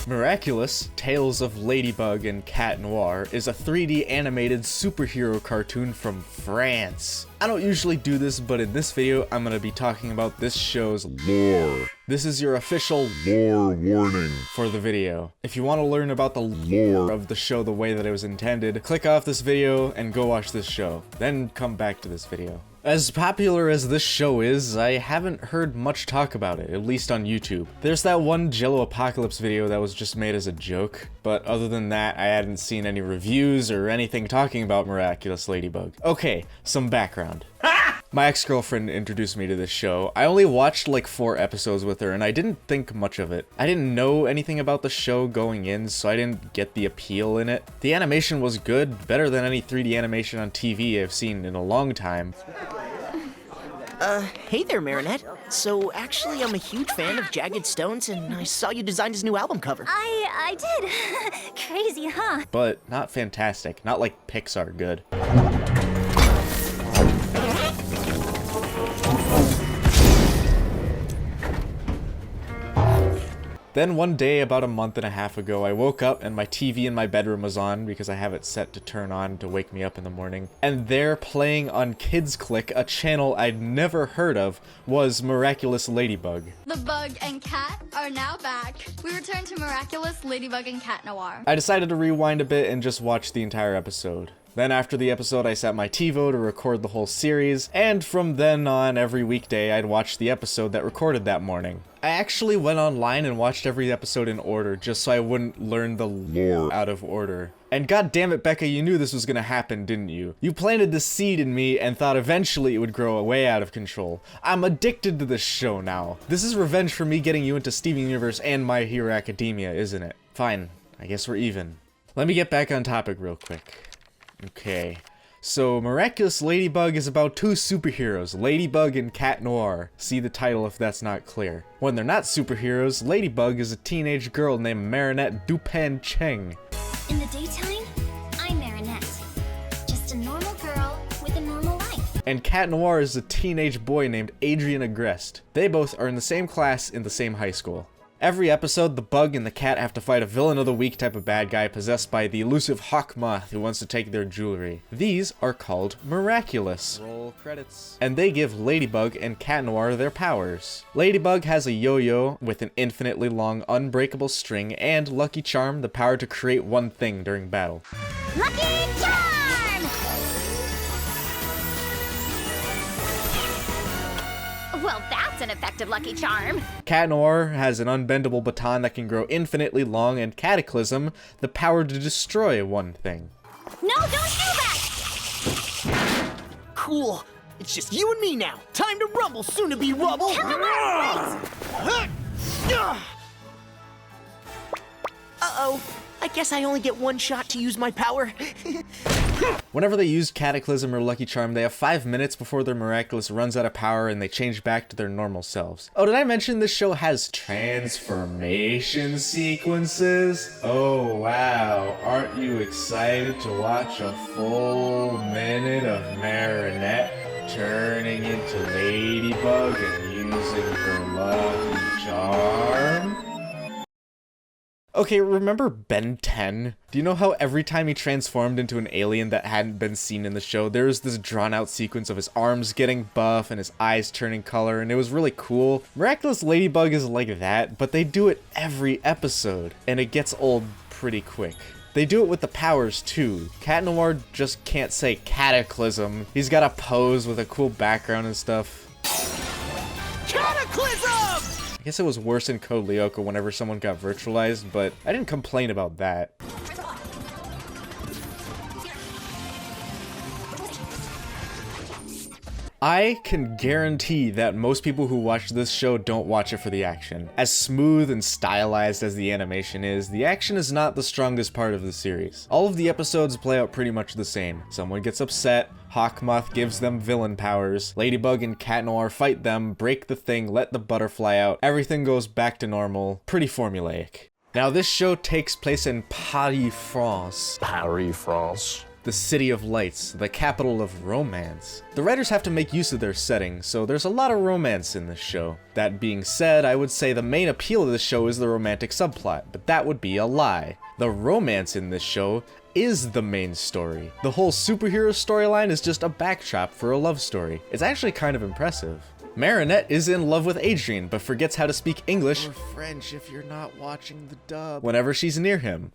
Miraculous, Tales of Ladybug and Cat Noir is a 3D animated superhero cartoon from France. I don't usually do this, but in this video, I'm gonna be talking about this show's lore. This is your official lore warning for the video. If you want to learn about the lore of the show the way that it was intended, click off this video and go watch this show. Then come back to this video. As popular as this show is, I haven't heard much talk about it, at least on YouTube. There's that one Jello Apocalypse video that was just made as a joke, but other than that, I hadn't seen any reviews or anything talking about Miraculous Ladybug. Okay, some background. My ex-girlfriend introduced me to this show. I only watched like 4 episodes with her and I didn't think much of it. I didn't know anything about the show going in, so I didn't get the appeal in it. The animation was good, better than any 3D animation on TV I've seen in a long time. Hey there, Marinette. So, actually, I'm a huge fan of Jagged Stones, and I saw you designed his new album cover. I did. Crazy, huh? But not fantastic. Not like Pixar good. Then one day, about a month and a half ago, I woke up and my TV in my bedroom was on because I have it set to turn on to wake me up in the morning. And there, playing on Kids Click, a channel I'd never heard of, was Miraculous Ladybug. The bug and cat are now back. We return to Miraculous Ladybug and Cat Noir. I decided to rewind a bit and just watch the entire episode. Then after the episode, I set my TiVo to record the whole series, and from then on, every weekday, I'd watch the episode that recorded that morning. I actually went online and watched every episode in order, just so I wouldn't learn the lore out of order. And god damn it, Becca, you knew this was gonna happen, didn't you? You planted the seed in me and thought eventually it would grow way out of control. I'm addicted to this show now. This is revenge for me getting you into Steven Universe and My Hero Academia, isn't it? Fine, I guess we're even. Let me get back on topic real quick. Okay, so Miraculous Ladybug is about 2 superheroes, Ladybug and Cat Noir. See the title if that's not clear. When they're not superheroes, Ladybug is a teenage girl named Marinette Dupan Cheng. In the daytime, I'm Marinette. Just a normal girl with a normal life. And Cat Noir is a teenage boy named Adrien Agreste. They both are in the same class in the same high school. Every episode, the bug and the cat have to fight a villain of the week type of bad guy possessed by the elusive hawk moth who wants to take their jewelry. These are called Miraculous. Roll credits. And they give Ladybug and Cat Noir their powers. Ladybug has a yo-yo with an infinitely long unbreakable string, and Lucky Charm, the power to create one thing during battle. Lucky Charm! Well, that's an effective Lucky Charm. Cat Noir has an unbendable baton that can grow infinitely long, and Cataclysm, the power to destroy one thing. No, don't do that! Cool. It's just you and me now. Time to rumble, soon to be rubble. Uh-oh. I guess I only get one shot to use my power. Whenever they use Cataclysm or Lucky Charm, they have 5 minutes before their Miraculous runs out of power and they change back to their normal selves. Oh, did I mention this show has transformation sequences? Oh, wow. Aren't you excited to watch a full minute of Marinette turning into Ladybug and using her Lucky Charm? Okay, remember Ben 10? Do you know how every time he transformed into an alien that hadn't been seen in the show, there was this drawn-out sequence of his arms getting buff and his eyes turning color, and it was really cool? Miraculous Ladybug is like that, but they do it every episode, and it gets old pretty quick. They do it with the powers, too. Cat Noir just can't say Cataclysm. He's got a pose with a cool background and stuff. Cataclysm! I guess it was worse in Code Lyoko whenever someone got virtualized, but I didn't complain about that. I can guarantee that most people who watch this show don't watch it for the action. As smooth and stylized as the animation is, the action is not the strongest part of the series. All of the episodes play out pretty much the same. Someone gets upset, Hawkmoth gives them villain powers, Ladybug and Cat Noir fight them, break the thing, let the butterfly out, everything goes back to normal. Pretty formulaic. Now this show takes place in Paris, France. Paris, France. the City of Lights, the capital of romance. The writers have to make use of their setting, so there's a lot of romance in this show. That being said, I would say the main appeal of the show is the romantic subplot, but that would be a lie. The romance in this show is the main story. The whole superhero storyline is just a backdrop for a love story. It's actually kind of impressive. Marinette is in love with Adrien, but forgets how to speak English, or French if you're not watching the dub, whenever she's near him.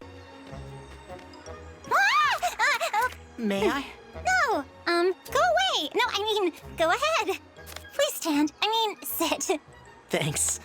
May I? No, go away. No, I mean, go ahead. Please stand. I mean, sit. Thanks.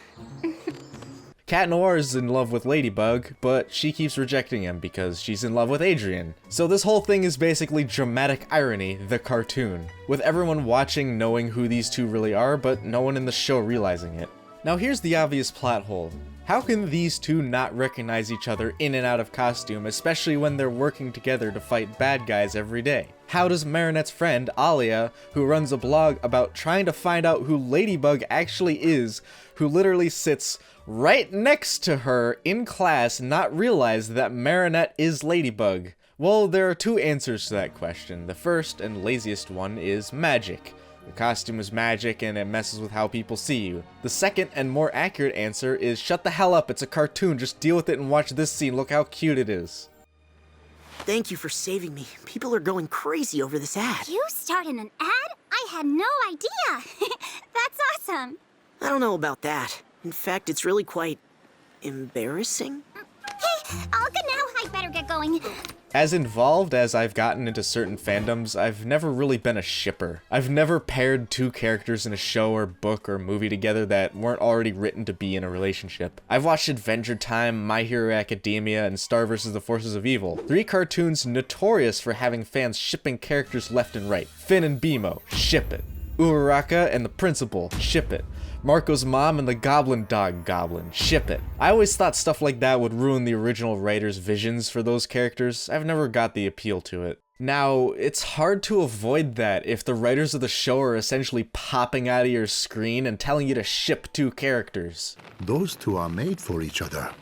Cat Noir is in love with Ladybug, but she keeps rejecting him because she's in love with Adrien. So this whole thing is basically dramatic irony, the cartoon, with everyone watching knowing who these two really are, but no one in the show realizing it. Now here's the obvious plot hole. How can these two not recognize each other in and out of costume, especially when they're working together to fight bad guys every day? How does Marinette's friend, Alia, who runs a blog about trying to find out who Ladybug actually is, who literally sits right next to her in class, not realize that Marinette is Ladybug? Well, there are two answers to that question. The first and laziest one is magic. The costume is magic and it messes with how people see you. The second and more accurate answer is shut the hell up, it's a cartoon, just deal with it and watch this scene, look how cute it is. Thank you for saving me. People are going crazy over this ad. You started an ad? I had no idea. That's awesome. I don't know about that. In fact, it's really quite embarrassing. Hey, all good now. I better get going. As involved as I've gotten into certain fandoms, I've never really been a shipper. I've never paired two characters in a show or book or movie together that weren't already written to be in a relationship. I've watched Adventure Time, My Hero Academia, and Star vs. the Forces of Evil. 3 cartoons notorious for having fans shipping characters left and right. Finn and Bimo, ship it. Uraraka and the Principal, ship it. Marco's mom and the Goblin Dog Goblin, ship it. I always thought stuff like that would ruin the original writer's visions for those characters. I've never got the appeal to it. Now, it's hard to avoid that if the writers of the show are essentially popping out of your screen and telling you to ship 2 characters. Those two are made for each other.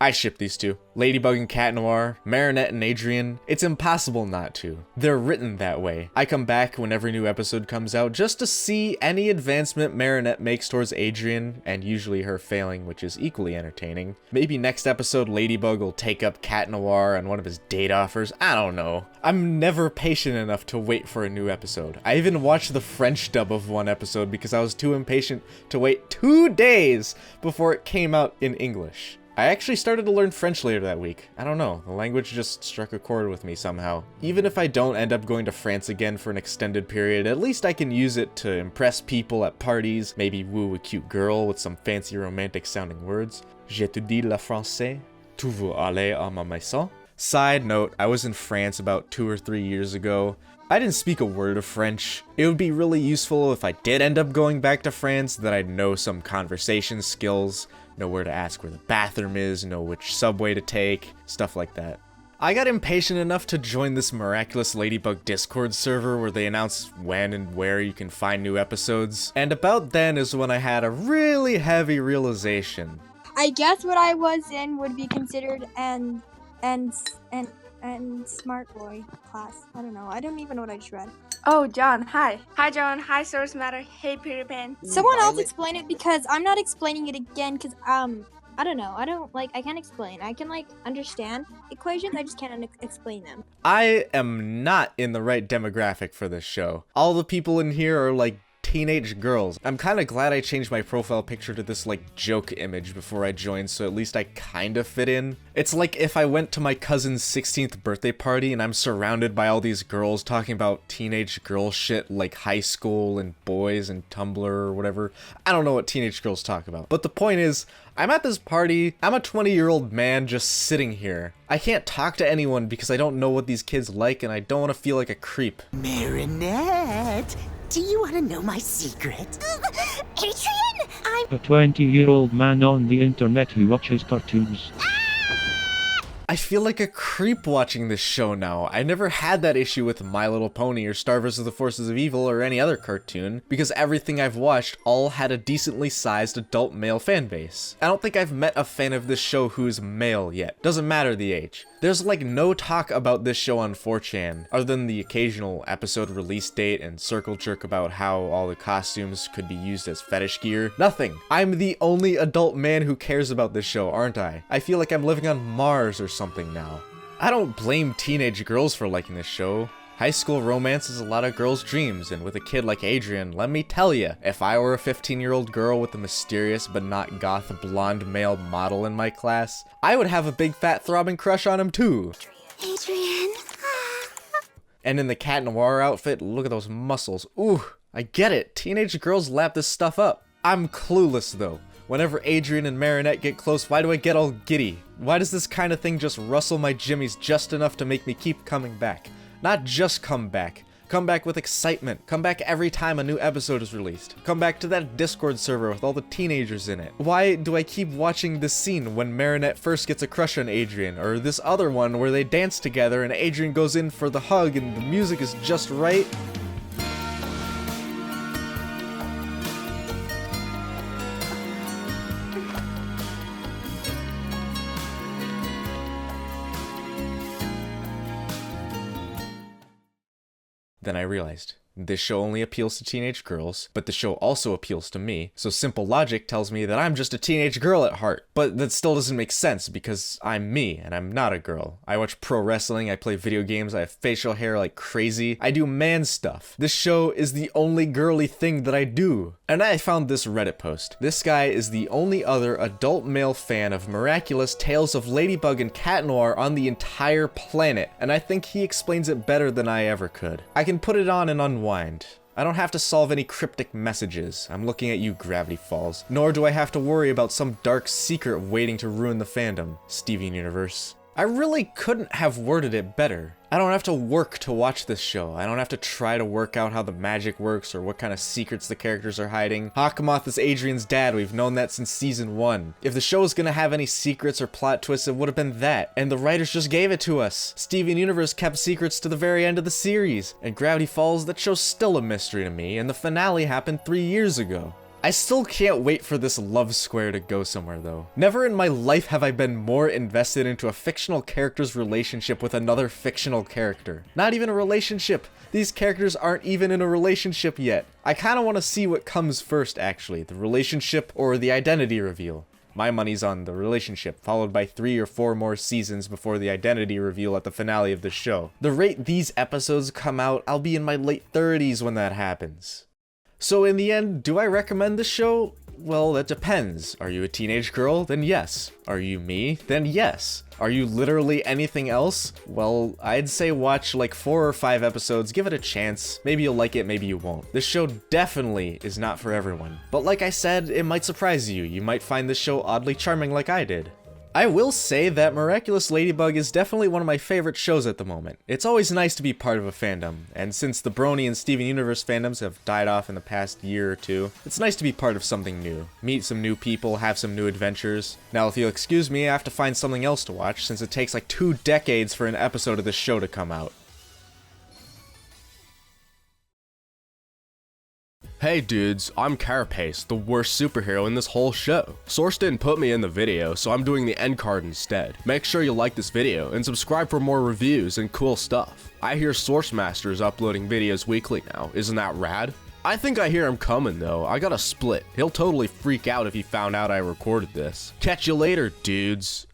I ship these two. Ladybug and Cat Noir, Marinette and Adrien. It's impossible not to. They're written that way. I come back when every new episode comes out just to see any advancement Marinette makes towards Adrien, and usually her failing, which is equally entertaining. Maybe next episode Ladybug will take up Cat Noir on one of his date offers. I don't know. I'm never patient enough to wait for a new episode. I even watched the French dub of one episode because I was too impatient to wait 2 days before it came out in English. I actually started to learn French later that week. I don't know, the language just struck a chord with me somehow. Even if I don't end up going to France again for an extended period, at least I can use it to impress people at parties, maybe woo a cute girl with some fancy romantic sounding words. J'étudie le français. Tu veux aller à ma maison? Side note, I was in France about 2 or 3 years ago. I didn't speak a word of French. It would be really useful if I did end up going back to France that I'd know some conversation skills, know where to ask where the bathroom is, know which subway to take, stuff like that. I got impatient enough to join this Miraculous Ladybug Discord server where they announce when and where you can find new episodes, and about then is when I had a really heavy realization. I guess what I was in would be considered an smart boy class. I don't know. I don't even know what I just read. Oh, John, hi. Hi, John. Hi, Source Matter. Hey, Peter Pan. Someone else explain it because I'm not explaining it again because, I don't know. I can't explain. I can, understand equations. I just can't explain them. I am not in the right demographic for this show. All the people in here are, teenage girls. I'm kind of glad I changed my profile picture to this joke image before I joined, so at least I kind of fit in. It's like if I went to my cousin's 16th birthday party and I'm surrounded by all these girls talking about teenage girl shit like high school and boys and Tumblr or whatever. I don't know what teenage girls talk about. But the point is, I'm at this party, I'm a 20-year-old man just sitting here. I can't talk to anyone because I don't know what these kids like and I don't want to feel like a creep. Marinette, do you want to know my secret? Adrien, I'm... A 20-year-old man on the internet who watches cartoons. I feel like a creep watching this show now. I never had that issue with My Little Pony or Star vs. the Forces of Evil or any other cartoon, because everything I've watched all had a decently sized adult male fan base. I don't think I've met a fan of this show who's male yet. Doesn't matter the age. There's like no talk about this show on 4chan, other than the occasional episode release date and circle jerk about how all the costumes could be used as fetish gear. Nothing. I'm the only adult man who cares about this show, aren't I? I feel like I'm living on Mars or something now. I don't blame teenage girls for liking this show. High school romance is a lot of girls' dreams, and with a kid like Adrian, let me tell ya, if I were a 15-year-old girl with a mysterious but not goth blonde male model in my class, I would have a big fat throbbing crush on him too. Adrian. And in the Cat Noir outfit, look at those muscles. Ooh, I get it. Teenage girls lap this stuff up. I'm clueless though. Whenever Adrian and Marinette get close, why do I get all giddy? Why does this kind of thing just rustle my jimmies just enough to make me keep coming back? Not just come back. Come back with excitement. Come back every time a new episode is released. Come back to that Discord server with all the teenagers in it. Why do I keep watching this scene when Marinette first gets a crush on Adrian, or this other one where they dance together and Adrian goes in for the hug and the music is just right? Then I realized, this show only appeals to teenage girls, but the show also appeals to me, so simple logic tells me that I'm just a teenage girl at heart. But that still doesn't make sense, because I'm me, and I'm not a girl. I watch pro wrestling, I play video games, I have facial hair like crazy, I do man stuff. This show is the only girly thing that I do. And I found this Reddit post. This guy is the only other adult male fan of Miraculous Tales of Ladybug and Cat Noir on the entire planet, and I think he explains it better than I ever could. I can put it on and unwind. I don't have to solve any cryptic messages. I'm looking at you, Gravity Falls. Nor do I have to worry about some dark secret waiting to ruin the fandom, Steven Universe. I really couldn't have worded it better. I don't have to work to watch this show. I don't have to try to work out how the magic works or what kind of secrets the characters are hiding. Hawkmoth is Adrian's dad. We've known that since season 1. If the show was gonna have any secrets or plot twists, it would have been that. And the writers just gave it to us. Steven Universe kept secrets to the very end of the series. And Gravity Falls, that show's still a mystery to me, and the finale happened 3 years ago. I still can't wait for this love square to go somewhere though. Never in my life have I been more invested into a fictional character's relationship with another fictional character. Not even a relationship. These characters aren't even in a relationship yet. I kinda wanna see what comes first actually, the relationship or the identity reveal. My money's on the relationship, followed by 3 or 4 more seasons before the identity reveal at the finale of the show. The rate these episodes come out, I'll be in my late 30s when that happens. So in the end, do I recommend this show? Well, that depends. Are you a teenage girl? Then yes. Are you me? Then yes. Are you literally anything else? Well, I'd say watch like 4 or 5 episodes, give it a chance. Maybe you'll like it, maybe you won't. This show definitely is not for everyone. But like I said, it might surprise you. You might find this show oddly charming like I did. I will say that Miraculous Ladybug is definitely one of my favorite shows at the moment. It's always nice to be part of a fandom, and since the Brony and Steven Universe fandoms have died off in the past year or two, it's nice to be part of something new. Meet some new people, have some new adventures. Now if you'll excuse me, I have to find something else to watch, since it takes like 2 decades for an episode of this show to come out. Hey dudes, I'm Carapace, the worst superhero in this whole show. Source didn't put me in the video, so I'm doing the end card instead. Make sure you like this video and subscribe for more reviews and cool stuff. I hear Source Master is uploading videos weekly now, isn't that rad? I think I hear him coming though, I got a split. He'll totally freak out if he found out I recorded this. Catch you later, dudes.